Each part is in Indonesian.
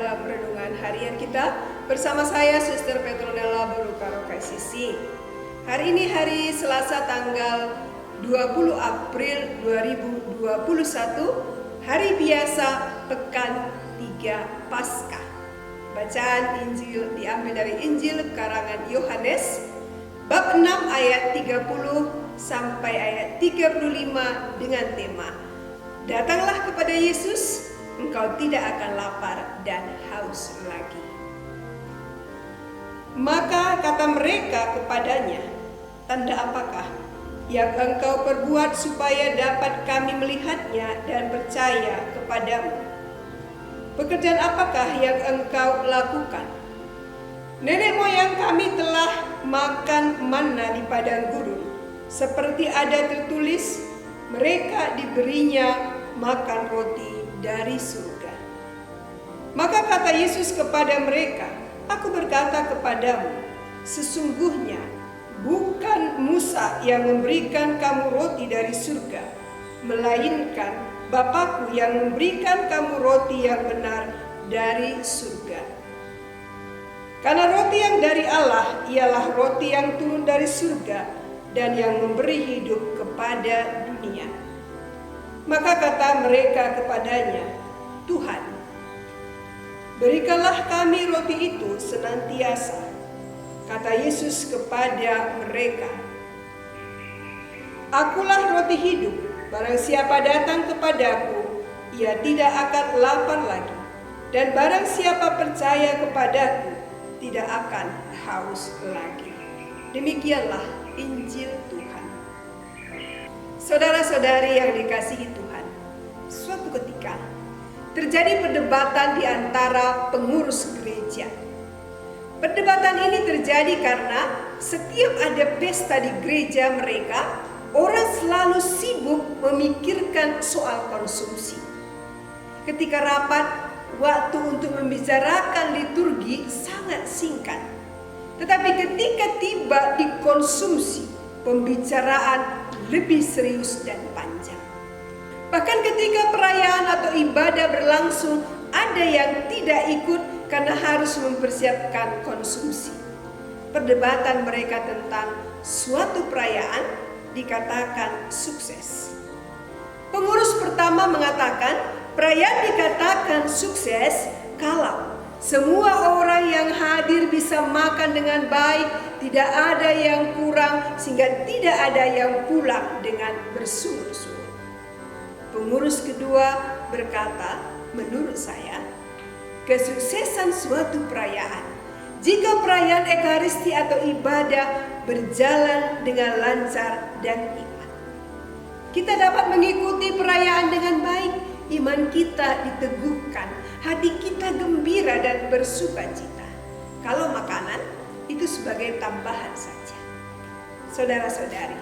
dalam renungan harian kita bersama saya Suster Petronella Borukarokai Sisi. Hari ini hari Selasa tanggal 20 April 2021, hari biasa pekan 3 Paskah. Bacaan Injil diambil dari Injil karangan Yohanes bab 6 ayat 30 sampai ayat 35 dengan tema Datanglah kepada Yesus, engkau tidak akan lapar dan haus lagi. Maka kata mereka kepadanya, tanda apakah yang engkau perbuat supaya dapat kami melihatnya dan percaya kepadamu? Pekerjaan apakah yang engkau lakukan? Nenek moyang kami telah makan manna di padang gurun, seperti ada tertulis, mereka diberinya makan roti dari surga. Maka kata Yesus kepada mereka, aku berkata kepadamu, sesungguhnya bukan Musa yang memberikan kamu roti dari surga, melainkan Bapakku yang memberikan kamu roti yang benar dari surga. Karena roti yang dari Allah ialah roti yang turun dari surga dan yang memberi hidup kepada dunia. Maka kata mereka kepadanya, Tuhan, berikanlah kami roti itu senantiasa. Kata Yesus kepada mereka, akulah roti hidup, barang siapa datang kepadaku, ia tidak akan lapar lagi. Dan barang siapa percaya kepadaku, tidak akan haus lagi. Demikianlah Injil Tuhan. Saudara-saudari yang dikasihi Tuhan, suatu ketika terjadi perdebatan di antara pengurus gereja. Perdebatan ini terjadi karena setiap ada pesta di gereja mereka, orang selalu sibuk memikirkan soal konsumsi. Ketika rapat, waktu untuk membicarakan liturgi sangat singkat. Tetapi ketika tiba di konsumsi, pembicaraan lebih serius dan panjang. Bahkan ketika perayaan atau ibadah berlangsung, ada yang tidak ikut karena harus mempersiapkan konsumsi. Perdebatan mereka tentang suatu perayaan dikatakan sukses. Pengurus pertama mengatakan perayaan dikatakan sukses kalau semua orang yang hadir bisa makan dengan baik, tidak ada yang kurang, sehingga tidak ada yang pulang dengan bersungut-sungut. Pengurus kedua berkata, menurut saya, kesuksesan suatu perayaan, jika perayaan Ekaristi atau ibadah berjalan dengan lancar dan iman. Kita dapat mengikuti perayaan dengan baik, iman kita diteguhkan, hati kita gembira dan bersuka cita. Kalau makanan, itu sebagai tambahan saja. Saudara-saudari,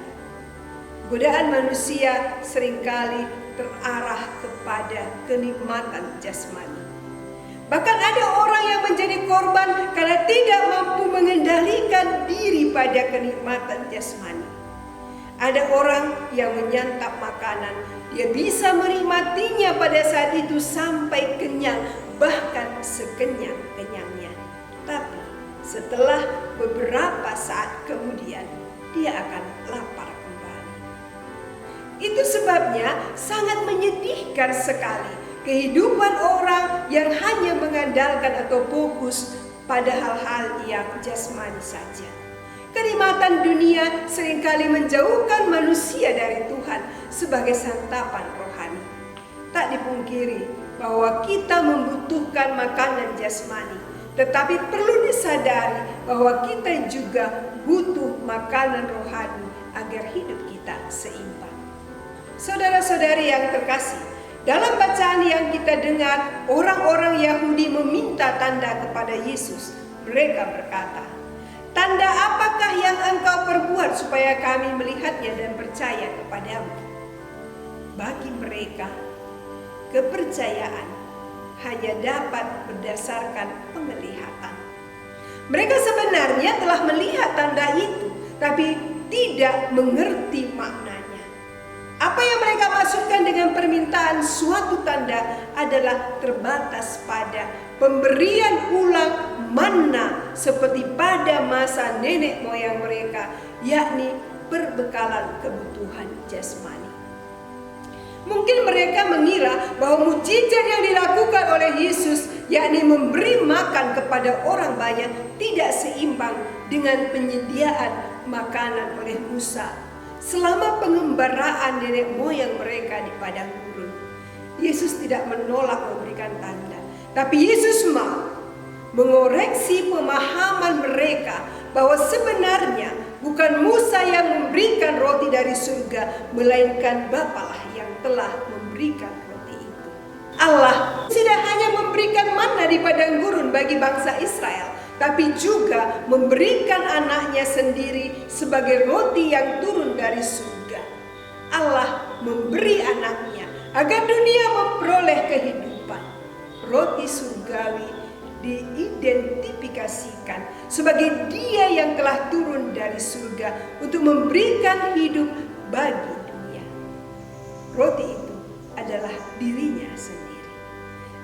godaan manusia seringkali terarah kepada kenikmatan jasmani. Bahkan ada orang yang menjadi korban karena tidak mampu mengendalikan diri pada kenikmatan jasmani. Ada orang yang menyantap makanan, dia bisa menikmatinya pada saat itu sampai kenyang, bahkan sekenyang-kenyangnya. Tapi setelah beberapa saat kemudian, dia akan lapar kembali. Itu sebabnya sangat menyedihkan sekali kehidupan orang yang hanya mengandalkan atau fokus pada hal-hal yang jasmani saja. Kenikmatan dunia seringkali menjauhkan manusia dari Tuhan sebagai santapan rohani. Tak dipungkiri bahwa kita membutuhkan makanan jasmani, tetapi perlu disadari bahwa kita juga butuh makanan rohani agar hidup kita seimbang. Saudara-saudari yang terkasih, dalam bacaan yang kita dengar, orang-orang Yahudi meminta tanda kepada Yesus. Mereka berkata, tanda apakah yang engkau perbuat supaya kami melihatnya dan percaya kepadamu? Bagi mereka, kepercayaan hanya dapat berdasarkan penglihatan. Mereka sebenarnya telah melihat tanda itu, tapi tidak mengerti maknanya. Apa yang mereka maksudkan dengan permintaan suatu tanda adalah terbatas pada pemberian ulang manna seperti pada masa nenek moyang mereka, yakni perbekalan kebutuhan jasmani. Mungkin mereka mengira bahwa mukjizat yang dilakukan oleh Yesus, yakni memberi makan kepada orang banyak, tidak seimbang dengan penyediaan makanan oleh Musa selama pengembaraan nenek moyang mereka di padang gurun. Yesus tidak menolak memberikan tanda, tapi Yesus mau mengoreksi pemahaman mereka bahwa sebenarnya bukan Musa yang memberikan roti dari surga, melainkan Bapalah yang telah memberikan roti itu. Allah tidak hanya memberikan manna di padang gurun bagi bangsa Israel, tapi juga memberikan anaknya sendiri sebagai roti yang turun dari surga. Allah memberi anaknya agar dunia memperoleh kehidupan. Roti surgawi diidentifikasikan sebagai Dia yang telah turun dari surga untuk memberikan hidup bagi dunia. Roti itu adalah dirinya sendiri.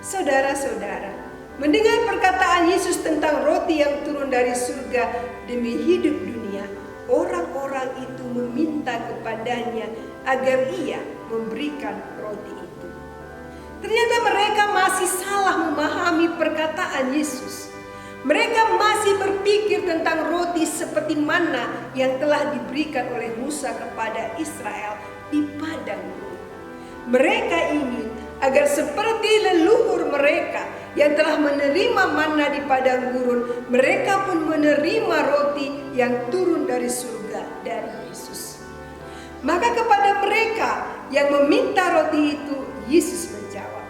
Saudara-saudara, mendengar perkataan Yesus tentang roti yang turun dari surga demi hidup dunia, orang-orang itu meminta kepadanya agar Ia memberikan roti itu. Ternyata mereka masih salah memahami perkataan Yesus. Mereka masih berpikir tentang roti seperti manna yang telah diberikan oleh Musa kepada Israel di padang gurun. Mereka ingin agar seperti leluhur mereka yang telah menerima manna di padang gurun, mereka pun menerima roti yang turun dari surga dari Yesus. Maka kepada mereka yang meminta roti itu, Yesus menjawab,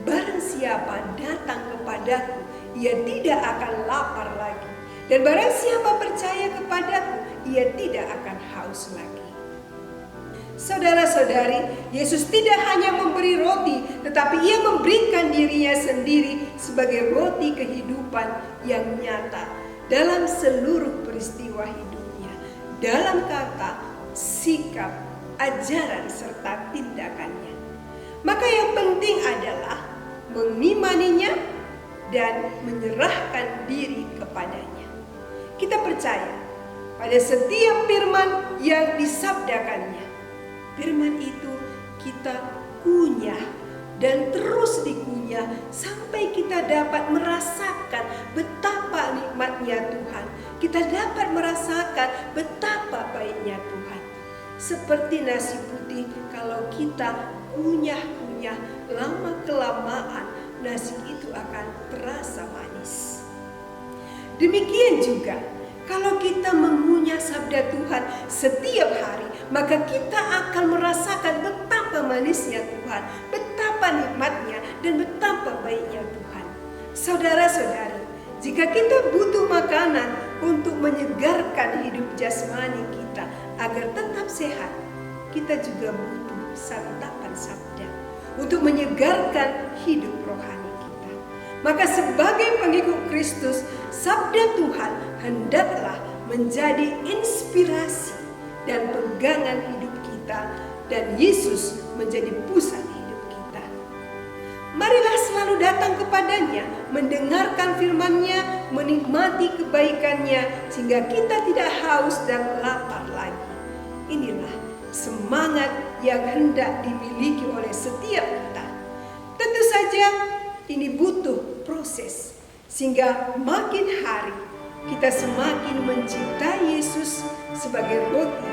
"Barang siapa datang kepadaku, ia tidak akan lapar lagi. Dan barang siapa percaya kepadaku, ia tidak akan haus lagi." Saudara-saudari, Yesus tidak hanya memberi roti, tetapi Ia memberikan dirinya sendiri sebagai roti kehidupan yang nyata dalam seluruh peristiwa hidupnya, dalam kata, sikap, ajaran, serta tindakannya. Maka yang penting adalah mengimaninya dan menyerahkan diri kepadanya. Kita percaya pada setiap firman yang disabdakannya. Firman itu kita kunyah dan terus dikunyah sampai kita dapat merasakan betapa nikmatnya Tuhan. Kita dapat merasakan betapa baiknya Tuhan. Seperti nasi putih, kalau kita kunyah-kunyah lama-kelamaan, nasi itu akan terasa manis. Demikian juga kalau kita mengunyah sabda Tuhan setiap hari, maka kita akan merasakan betapa manisnya Tuhan, betapa nikmatnya dan betapa baiknya Tuhan. Saudara-saudari, jika kita butuh makanan untuk menyegarkan hidup jasmani kita agar tetap sehat, kita juga butuh santapan sabda untuk menyegarkan hidup rohani kita. Maka sebagai pengikut Kristus, sabda Tuhan hendaklah menjadi inspirasi dan pegangan hidup kita, dan Yesus menjadi pusat hidup kita. Marilah selalu datang kepadanya, mendengarkan firman-Nya, menikmati kebaikan-Nya, sehingga kita tidak haus dan lapar lagi. Inilah semangat yang hendak dimiliki oleh setiap kita. Tentu saja ini butuh proses, sehingga makin hari kita semakin mencintai Yesus sebagai roti